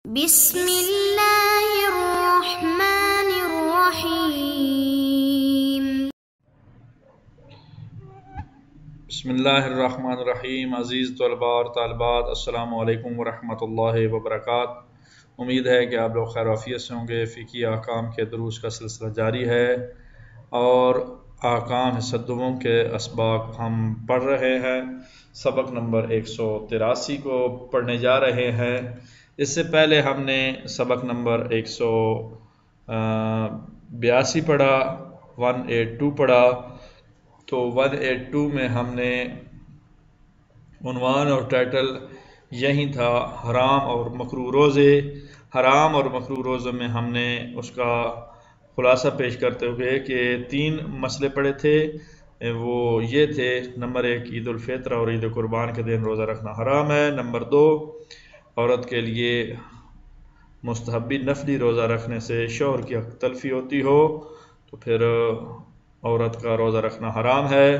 بسم اللہ الرحمن الرحیم۔ بسم اللہ الرحمن الرحیم۔ عزیز طلباء اور طالبات، السلام علیکم ورحمۃ اللہ وبرکاتہ۔ امید ہے کہ آپ لوگ خیر و عافیت سے ہوں گے۔ فقہی احکام کے دروس کا سلسلہ جاری ہے اور احکام حصۃ دوم کے اسباق ہم پڑھ رہے ہیں۔ سبق نمبر 183 کو پڑھنے جا رہے ہیں۔ اس سے پہلے ہم نے سبق نمبر 182 پڑھا، 182 پڑھا۔ تو 182 میں ہم نے عنوان اور ٹائٹل یہی تھا، حرام اور مکروہ روزے۔ حرام اور مکروہ روزوں میں ہم نے اس کا خلاصہ پیش کرتے ہوئے کہ 3 مسئلے پڑے تھے۔ وہ یہ تھے، نمبر 1 عید الفطر اور عید قربان کے دن روزہ رکھنا حرام ہے۔ نمبر 2 عورت کے لیے مستحبی نفلی روزہ رکھنے سے شوہر کی حق تلفی ہوتی ہو تو پھر عورت کا روزہ رکھنا حرام ہے۔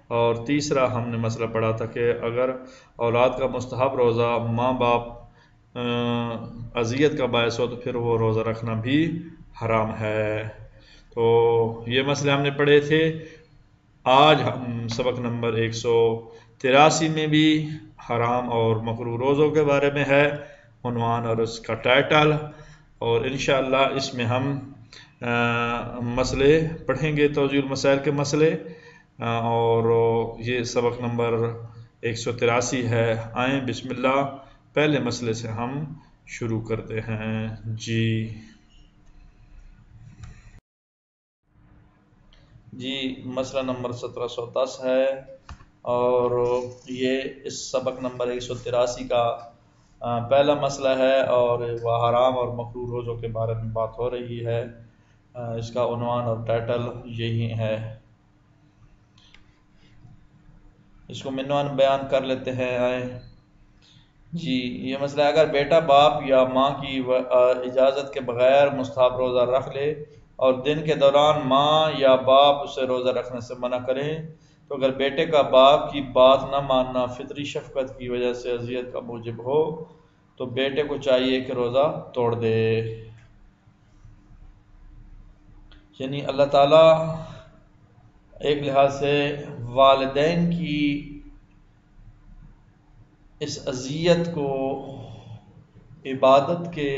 اور تیسرا ہم نے مسئلہ پڑھا تھا کہ اگر اولاد کا مستحب روزہ ماں باپ اذیت کا باعث ہو تو پھر وہ روزہ رکھنا بھی حرام ہے۔ تو یہ مسئلے ہم نے پڑھے تھے۔ آج ہم سبق نمبر 183 میں بھی حرام اور مکروہ روزوں کے بارے میں ہے، عنوان اور اس کا ٹائٹل، اور انشاءاللہ اس میں ہم مسئلے پڑھیں گے، توضیح المسائل کے مسئلے، اور یہ سبق نمبر 183 ہے۔ آئیں بسم اللہ پہلے مسئلے سے ہم شروع کرتے ہیں۔ جی مسئلہ نمبر 1710 ہے، اور یہ اس سبق نمبر 183 کا پہلا مسئلہ ہے، اور وہ حرام اور مکروہ روزوں کے بارے میں بات ہو رہی ہے۔ اس کا عنوان اور ٹائٹل یہی ہے۔ اس کو عنوان بیان کر لیتے ہیں، آئیں جی۔ یہ مسئلہ ہے، اگر بیٹا باپ یا ماں کی اجازت کے بغیر مستحب روزہ رکھ لے اور دن کے دوران ماں یا باپ اسے روزہ رکھنے سے منع کریں تو اگر بیٹے کا باپ کی بات نہ ماننا فطری شفقت کی وجہ سے اذیت کا موجب ہو تو بیٹے کو چاہیے کہ روزہ توڑ دے۔ یعنی اللہ تعالیٰ ایک لحاظ سے والدین کی اس اذیت کو عبادت کے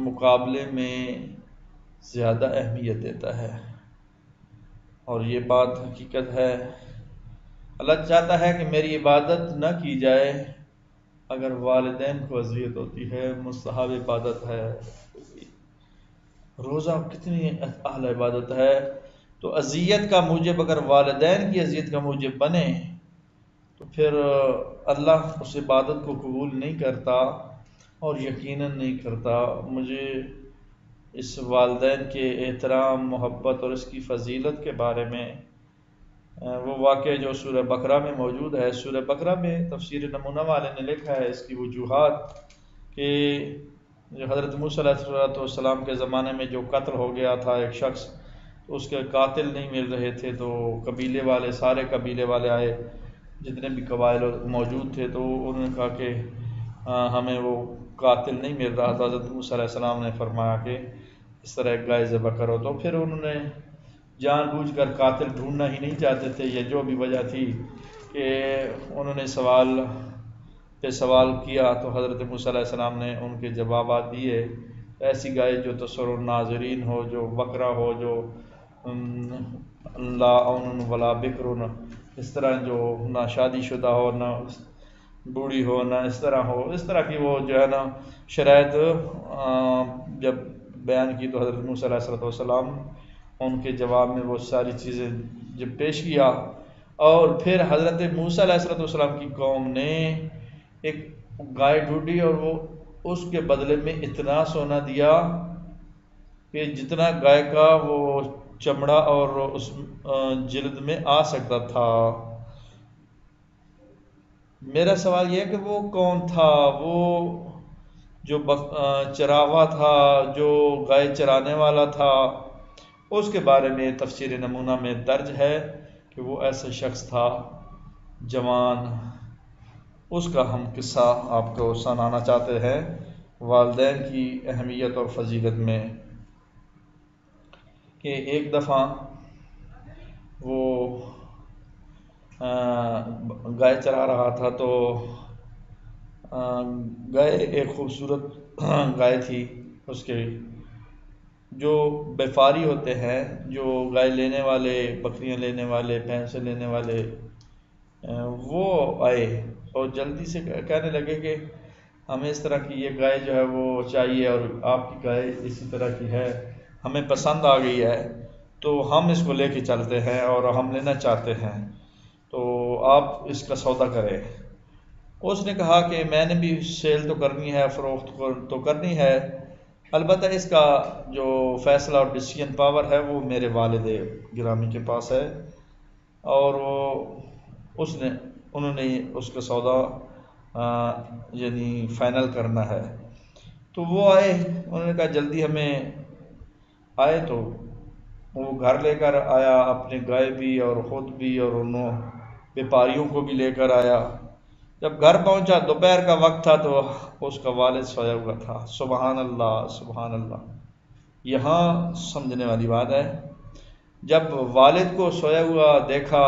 مقابلے میں زیادہ اہمیت دیتا ہے، اور یہ بات حقیقت ہے۔ اللہ چاہتا ہے کہ میری عبادت نہ کی جائے اگر والدین کو اذیت ہوتی ہے۔ مستحب عبادت ہے، روزہ کتنی اعلی عبادت ہے، تو اذیت کا موجب اگر والدین کی اذیت کا موجب بنے تو پھر اللہ اس عبادت کو قبول نہیں کرتا، اور یقیناً نہیں کرتا۔ مجھے اس والدین کے احترام، محبت اور اس کی فضیلت کے بارے میں وہ واقعہ جو سورہ بقرہ میں موجود ہے، سورہ بقرہ میں تفسیر نمونہ والے نے لکھا ہے اس کی وجوہات کہ جو حضرت موسیٰ علیہ السلام کے زمانے میں جو قتل ہو گیا تھا ایک شخص، تو اس کے قاتل نہیں مل رہے تھے، تو قبیلے والے، سارے قبیلے والے آئے، جتنے بھی قبائل موجود تھے، تو انہوں نے کہا کہ ہمیں وہ قاتل نہیں مل رہا تھا۔ حضرت موسیٰ علیہ السلام نے فرمایا کہ اس طرح ایک گائے ذبح کرو، تو پھر انہوں نے جان بوجھ کر قاتل ڈھونڈنا ہی نہیں چاہتے تھے، یہ جو بھی وجہ تھی کہ انہوں نے سوال پہ سوال کیا، تو حضرت موسیٰ علیہ السلام نے ان کے جوابات دیے۔ ایسی گائے جو تسر الناظرین ہو، جو بکرا ہو، جو لا اون ولا بکرن، اس طرح جو نہ شادی شدہ ہو، نہ بوڑھی ہو، نہ اس طرح ہو، اس طرح کی وہ جو ہے نا شرائط جب بیان کی تو حضرت موسیٰ علیہ السلام ان کے جواب میں وہ ساری چیزیں جب پیش کیا، اور پھر حضرت موسیٰ علیہ السلام کی قوم نے ایک گائے ڈھونڈی، اور وہ اس کے بدلے میں اتنا سونا دیا کہ جتنا گائے کا وہ چمڑا اور اس جلد میں آ سکتا تھا۔ میرا سوال یہ ہے کہ وہ کون تھا؟ وہ جو چراوا تھا، جو گائے چرانے والا تھا، اس کے بارے میں تفسیر نمونہ میں درج ہے کہ وہ ایسا شخص تھا جوان۔ اس کا ہم قصہ آپ کو سنانا چاہتے ہیں۔ والدین کی اہمیت اور فضیلت میں کہ ایک دفعہ وہ گائے چرا رہا تھا، تو گائے ایک خوبصورت گائے تھی. اس کے جو بیپاری ہوتے ہیں، جو گائے لینے والے، بکریاں لینے والے، بھینسیں لینے والے، وہ آئے اور جلدی سے کہنے لگے کہ ہمیں اس طرح کی یہ گائے جو ہے وہ چاہیے، اور آپ کی گائے اسی طرح کی ہے، ہمیں پسند آ گئی ہے، تو ہم اس کو لے کے چلتے ہیں اور ہم لینا چاہتے ہیں، تو آپ اس کا سودا کریں. اس نے کہا کہ میں نے بھی سیل تو کرنی ہے، فروخت تو کرنی ہے، البتہ اس کا جو فیصلہ اور ڈیسیجن پاور ہے وہ میرے والد گرامی کے پاس ہے، اور انہوں نے اس کا سودا یعنی فائنل کرنا ہے. تو وہ آئے، انہوں نے کہا جلدی ہمیں آئے، تو وہ گھر لے کر آیا، اپنے گائے بھی اور خود بھی اور انہوں بیپاریوں کو بھی لے کر آیا. جب گھر پہنچا دوپہر کا وقت تھا، تو اس کا والد سویا ہوا تھا. سبحان اللہ، سبحان اللہ. یہاں سمجھنے والی بات ہے، جب والد کو سویا ہوا دیکھا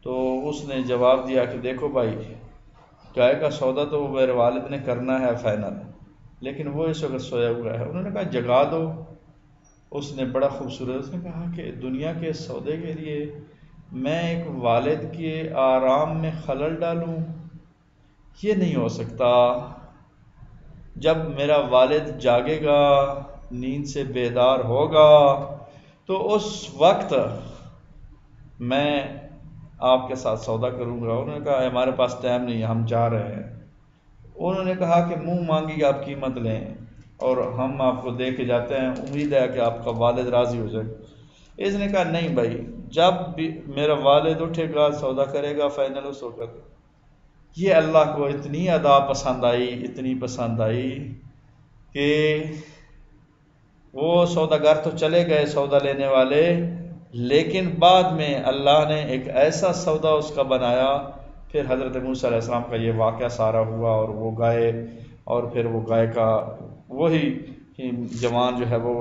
تو اس نے جواب دیا کہ دیکھو بھائی، گائے کا سودا تو میرے والد نے کرنا ہے فائنل، لیکن وہ اس وقت سویا ہوا ہے. انہوں نے کہا جگا دو. اس نے بڑا خوبصورت اس نے کہا کہ دنیا کے سودے کے لیے میں ایک والد کے آرام میں خلل ڈالوں؟ یہ نہیں ہو سکتا. جب میرا والد جاگے گا، نیند سے بیدار ہوگا، تو اس وقت میں آپ کے ساتھ سودا کروں گا. انہوں نے کہا ہمارے پاس ٹائم نہیں ہے، ہم جا رہے ہیں. انہوں نے کہا کہ منہ مانگی آپ قیمت لیں اور ہم آپ کو دے کے جاتے ہیں، امید ہے کہ آپ کا والد راضی ہو جائے. اس نے کہا نہیں بھائی، جب بھی میرا والد اٹھے گا، سودا کرے گا فائنل اس وقت. یہ اللہ کو اتنی ادا پسند آئی، اتنی پسند آئی کہ وہ سوداگر تو چلے گئے سودا لینے والے، لیکن بعد میں اللہ نے ایک ایسا سودا اس کا بنایا. پھر حضرت موسیٰ علیہ السلام کا یہ واقعہ سارا ہوا، اور وہ گائے، اور پھر وہ گائے کا وہی جوان جو ہے وہ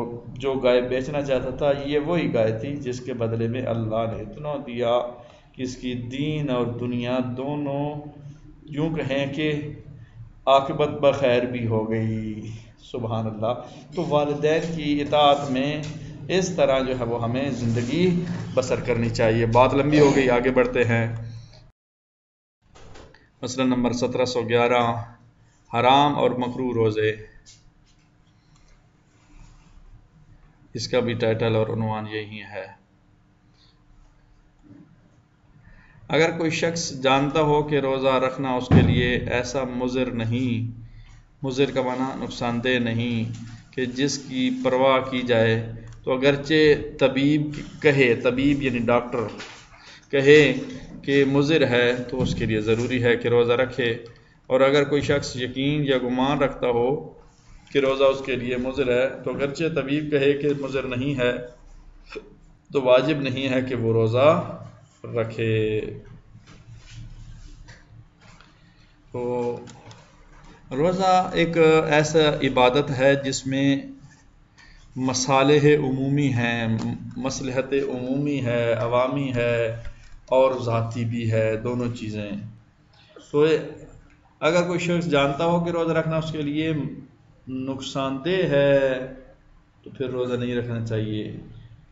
جو گائے بیچنا چاہتا تھا، یہ وہی گائے تھی جس کے بدلے میں اللہ نے اتنا دیا کہ اس کی دین اور دنیا دونوں یوں کہیں کہ عاقبت بخیر بھی ہو گئی. سبحان اللہ. تو والدین کی اطاعت میں اس طرح جو ہے وہ ہمیں زندگی بسر کرنی چاہیے. بات لمبی ہو گئی، آگے بڑھتے ہیں. مسئلہ نمبر 1711، حرام اور مکروہ روزے. اس کا بھی ٹائٹل اور عنوان یہی ہے. اگر کوئی شخص جانتا ہو کہ روزہ رکھنا اس کے لیے ایسا مضر نہیں، مضر کا معنی نقصان دہ نہیں، کہ جس کی پرواہ کی جائے، تو اگرچہ طبیب کہے، طبیب یعنی ڈاکٹر کہے کہ مضر ہے، تو اس کے لیے ضروری ہے کہ روزہ رکھے. اور اگر کوئی شخص یقین یا گمان رکھتا ہو کہ روزہ اس کے لیے مضر ہے، تو اگرچہ طبیب کہے کہ مضر نہیں ہے، تو واجب نہیں ہے کہ وہ روزہ رکھے. تو روزہ ایک ایسا عبادت ہے جس میں مصالح عمومی ہیں، مصلحت عمومی ہے، عوامی ہے اور ذاتی بھی ہے، دونوں چیزیں. تو اگر کوئی شخص جانتا ہو کہ روزہ رکھنا اس کے لیے نقصان دہ ہے، تو پھر روزہ نہیں رکھنا چاہیے.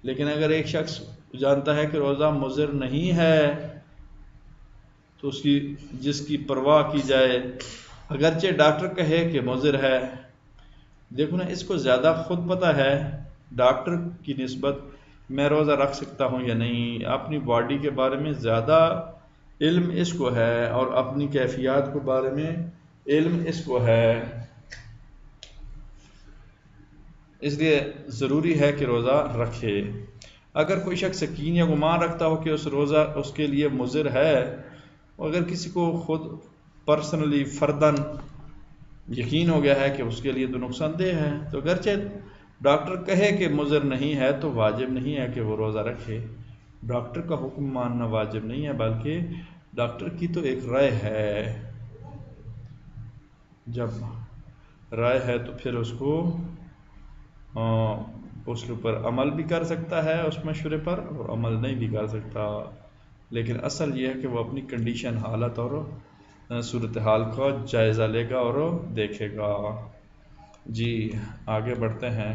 لیکن اگر ایک شخص جانتا ہے کہ روزہ مضر نہیں ہے، تو جس کی پرواہ کی جائے، اگرچہ ڈاکٹر کہے کہ مضر ہے. دیکھو نا، اس کو زیادہ خود پتہ ہے ڈاکٹر کی نسبت میں روزہ رکھ سکتا ہوں یا نہیں. اپنی باڈی کے بارے میں زیادہ علم اس کو ہے، اور اپنی کیفیات کے بارے میں علم اس کو ہے. اس لیے ضروری ہے کہ روزہ رکھے. اگر کوئی شخص یقین یا گمان رکھتا ہو کہ روزہ اس کے لیے مضر ہے، اگر کسی کو خود پرسنلی فرداً یقین ہو گیا ہے کہ اس کے لیے تو نقصان دہ ہے، تو اگرچہ ڈاکٹر کہے کہ مضر نہیں ہے، تو واجب نہیں ہے کہ وہ روزہ رکھے. ڈاکٹر کا حکم ماننا واجب نہیں ہے، بلکہ ڈاکٹر کی تو ایک رائے ہے. جب رائے ہے تو پھر اس کو اس کے اوپر عمل بھی کر سکتا ہے اس مشورے پر، اور عمل نہیں بھی کر سکتا، لیکن اصل یہ ہے کہ وہ اپنی کنڈیشن، حالت اور صورتحال کا جائزہ لے گا اور دیکھے گا۔ جی آگے بڑھتے ہیں۔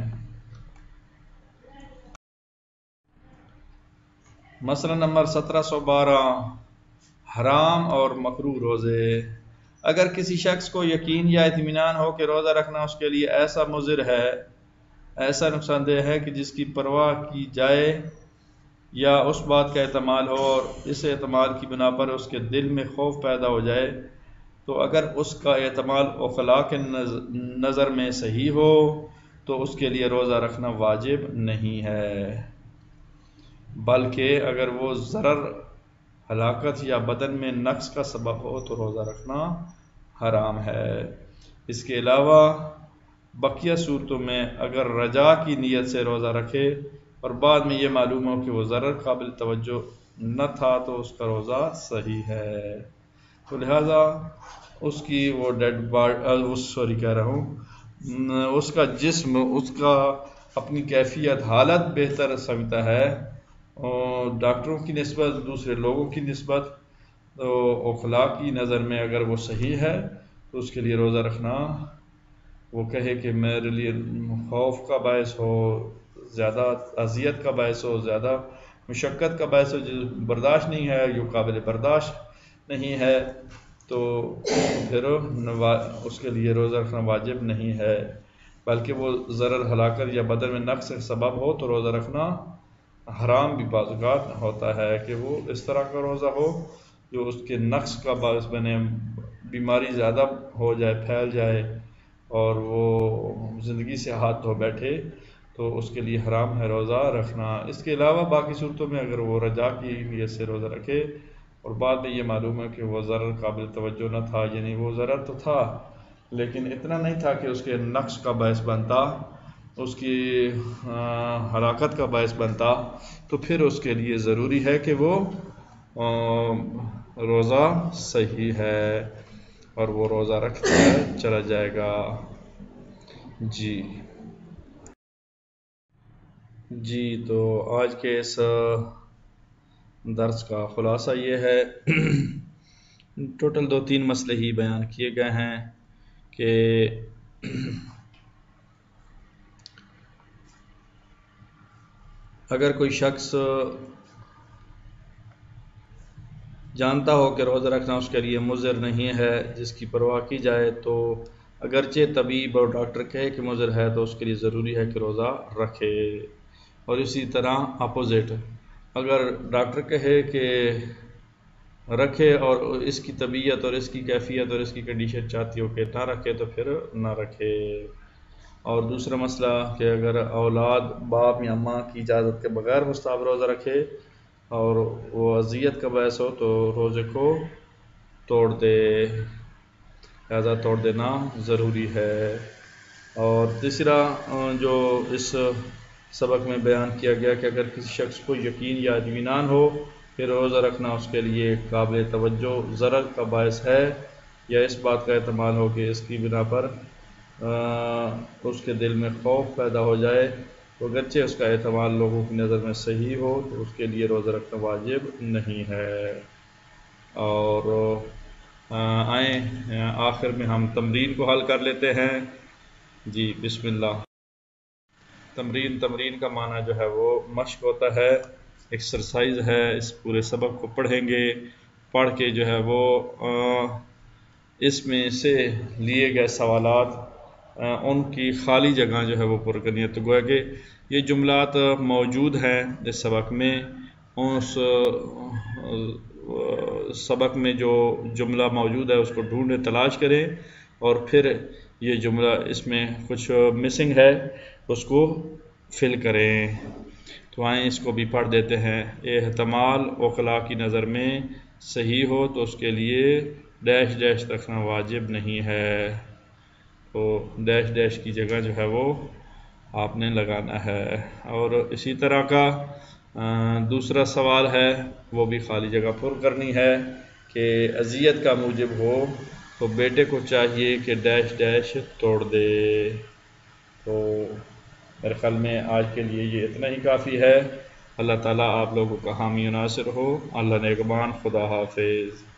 مسئلہ نمبر 1712، حرام اور مکروہ روزے۔ اگر کسی شخص کو یقین یا اطمینان ہو کہ روزہ رکھنا اس کے لیے ایسا مضر ہے، ایسا نقصان دہ ہے کہ جس کی پرواہ کی جائے، یا اس بات کا احتمال ہو اور اس احتمال کی بنا پر اس کے دل میں خوف پیدا ہو جائے، تو اگر اس کا احتمال عقلاء کے نظر میں صحیح ہو تو اس کے لیے روزہ رکھنا واجب نہیں ہے، بلکہ اگر وہ ضرر، ہلاکت یا بدن میں نقص کا سبب ہو تو روزہ رکھنا حرام ہے۔ اس کے علاوہ بقیہ صورتوں میں اگر رجا کی نیت سے روزہ رکھے اور بعد میں یہ معلوم ہو کہ وہ ضرر قابل توجہ نہ تھا تو اس کا روزہ صحیح ہے۔ تو لہٰذا اس کی وہ اس کا جسم، اس کا اپنی کیفیت، حالت بہتر سمجھتا ہے ڈاکٹروں کی نسبت، دوسرے لوگوں کی نسبت، تو عقلاء کی نظر میں اگر وہ صحیح ہے تو اس کے لیے روزہ رکھنا، وہ کہے کہ میرے لیے خوف کا باعث ہو، زیادہ اذیت کا باعث ہو، زیادہ مشقت کا باعث ہو، جو برداشت نہیں ہے، جو قابل برداشت نہیں ہے، تو پھر اس کے لیے روزہ رکھنا واجب نہیں ہے، بلکہ وہ ضرر، ہلاکت یا بدن میں نقص کا سبب ہو تو روزہ رکھنا حرام بھی بعض اوقات ہوتا ہے کہ وہ اس طرح کا روزہ ہو جو اس کے نقص کا باعث بنے، بیماری زیادہ ہو جائے، پھیل جائے اور وہ زندگی سے ہاتھ دھو بیٹھے، تو اس کے لیے حرام ہے روزہ رکھنا۔ اس کے علاوہ باقی صورتوں میں اگر وہ رجا کی نیت سے روزہ رکھے اور بعد میں یہ معلوم ہے کہ وہ ضرر قابل توجہ نہ تھا، یعنی وہ ضرر تو تھا لیکن اتنا نہیں تھا کہ اس کے نقص کا باعث بنتا، اس کی ہلاکت کا باعث بنتا، تو پھر اس کے لیے ضروری ہے کہ وہ روزہ صحیح ہے اور وہ روزہ رکھتا چلا جائے گا۔ جی تو آج کے اس درس کا خلاصہ یہ ہے، ٹوٹل 2-3 مسئلے ہی بیان کیے گئے ہیں کہ اگر کوئی شخص جانتا ہو کہ روزہ رکھنا اس کے لیے مضر نہیں ہے، جس کی پرواہ کی جائے، تو اگرچہ طبیب اور ڈاکٹر کہے کہ مضر ہے تو اس کے لیے ضروری ہے کہ روزہ رکھے، اور اسی طرح اپوزٹ، اگر ڈاکٹر کہے کہ رکھے اور اس کی طبیعت اور اس کی کیفیت اور اس کی کنڈیشن چاہتی ہو کہ نہ رکھے تو پھر نہ رکھے۔ اور دوسرا مسئلہ کہ اگر اولاد باپ یا ماں کی اجازت کے بغیر مستحب روزہ رکھے اور وہ اذیت کا باعث ہو تو روزے کو توڑ دے، لہذا توڑ دینا ضروری ہے۔ اور تیسرا جو اس سبق میں بیان کیا گیا کہ اگر کسی شخص کو یقین یا اطمینان ہو کہ روزہ رکھنا اس کے لیے قابل توجہ ضرر کا باعث ہے، یا اس بات کا احتمال ہو کہ اس کی بنا پر اس کے دل میں خوف پیدا ہو جائے، تو اگرچہ اس کا احتمال لوگوں کی نظر میں صحیح ہو تو اس کے لیے روزہ رکھنا واجب نہیں ہے۔ اور آئیں آخر میں ہم تمرین کو حل کر لیتے ہیں۔ جی بسم اللہ۔ تمرین کا معنی جو ہے وہ مشق ہوتا ہے، ایکسرسائز ہے۔ اس پورے سبق کو پڑھیں گے، پڑھ کے جو ہے وہ اس میں سے لیے گئے سوالات ان کی خالی جگہ جو ہے وہ پر کرنی ہے۔ تو گویا کہ یہ جملات موجود ہیں اس سبق میں، اس سبق میں جو جملہ موجود ہے اس کو ڈھونڈیں، تلاش کریں، اور پھر یہ جملہ اس میں کچھ مسنگ ہے اس کو فل کریں۔ تو آئیں اس کو بھی پڑھ دیتے ہیں۔ احتمال عقلاء کی نظر میں صحیح ہو تو اس کے لیے ڈیش ڈیش رکھنا واجب نہیں ہے، تو ڈیش ڈیش کی جگہ جو ہے وہ آپ نے لگانا ہے۔ اور اسی طرح کا دوسرا سوال ہے، وہ بھی خالی جگہ پر کرنی ہے کہ اذیت کا موجب ہو تو بیٹے کو چاہیے کہ ڈیش ڈیش توڑ دے۔ تو میرے خیال میں آج کے لیے یہ اتنا ہی کافی ہے۔ اللہ تعالیٰ آپ لوگوں کا حامی و ناصر ہو۔ اللہ نگہبان۔ خدا حافظ۔